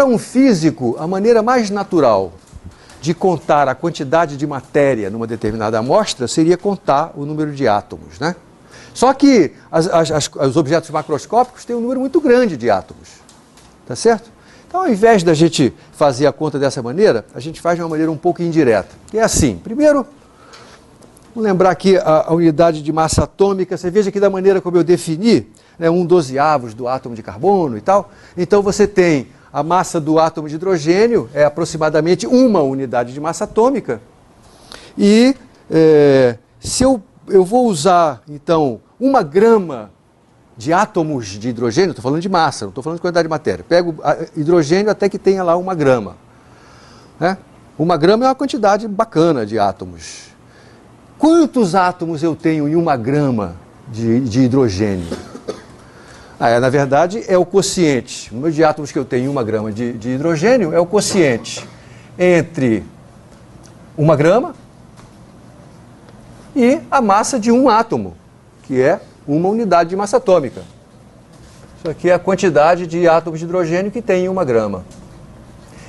para um físico, a maneira mais natural de contar a quantidade de matéria numa determinada amostra seria contar o número de átomos, né? Só que os objetos macroscópicos têm um número muito grande de átomos, tá certo? Então, ao invés da gente fazer a conta dessa maneira, a gente faz de uma maneira um pouco indireta, que é assim. Primeiro, vamos lembrar aqui a unidade de massa atômica. Você veja aqui da maneira como eu defini, né, 1/12 do átomo de carbono e tal. Então, você tem a massa do átomo de hidrogênio, é aproximadamente 1 unidade de massa atômica. E se eu vou usar, então, 1 grama de átomos de hidrogênio, estou falando de massa, não estou falando de quantidade de matéria. Pego hidrogênio até que tenha lá 1 grama. Né? 1 grama é uma quantidade bacana de átomos. Quantos átomos eu tenho em 1 grama de hidrogênio? Na verdade, é o quociente. O número de átomos que eu tenho em 1 grama de hidrogênio é o quociente entre 1 grama e a massa de um átomo, que é 1 unidade de massa atômica. Isso aqui é a quantidade de átomos de hidrogênio que tem em 1 grama.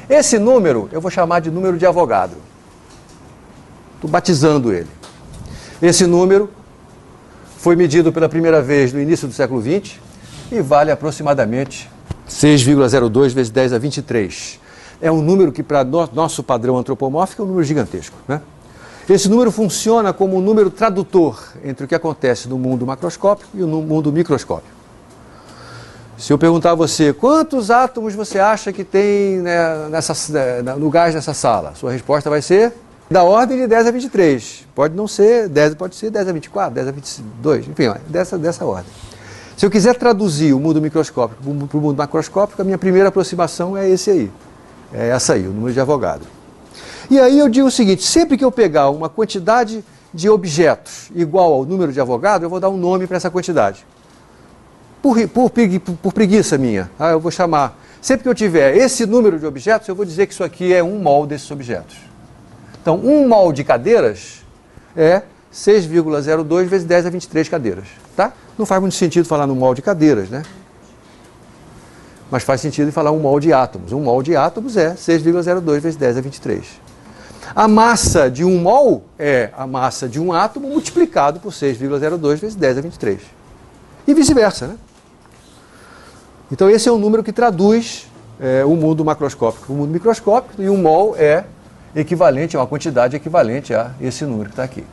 Esse número eu vou chamar de número de Avogadro. Estou batizando ele. Esse número foi medido pela primeira vez no início do século XX e vale aproximadamente 6,02 vezes 10 a 23. É um número que, para nosso padrão antropomórfico, é um número gigantesco, né? Esse número funciona como um número tradutor entre o que acontece no mundo macroscópico e no mundo microscópico. Se eu perguntar a você, quantos átomos você acha que tem, né, no gás dessa sala? Sua resposta vai ser da ordem de 10 a 23. Pode não ser 10, pode ser 10 a 24, 10 a 22, enfim, dessa ordem. Se eu quiser traduzir o mundo microscópico para o mundo macroscópico, a minha primeira aproximação é esse aí. É essa aí, o número de Avogadro. E aí eu digo o seguinte, sempre que eu pegar uma quantidade de objetos igual ao número de Avogadro, eu vou dar um nome para essa quantidade. Por preguiça minha, eu vou chamar. Sempre que eu tiver esse número de objetos, eu vou dizer que isso aqui é 1 mol desses objetos. Então, 1 mol de cadeiras é 6,02 vezes 10 a 23 cadeiras. Tá? Não faz muito sentido falar no mol de cadeiras, né? Mas faz sentido falar 1 mol de átomos. 1 mol de átomos é 6,02 vezes 10 a 23. A massa de 1 mol é a massa de um átomo multiplicado por 6,02 vezes 10 a 23. E vice-versa, né? Então esse é um número que traduz o mundo macroscópico para o mundo microscópico, e 1 mol é equivalente a uma quantidade equivalente a esse número que está aqui.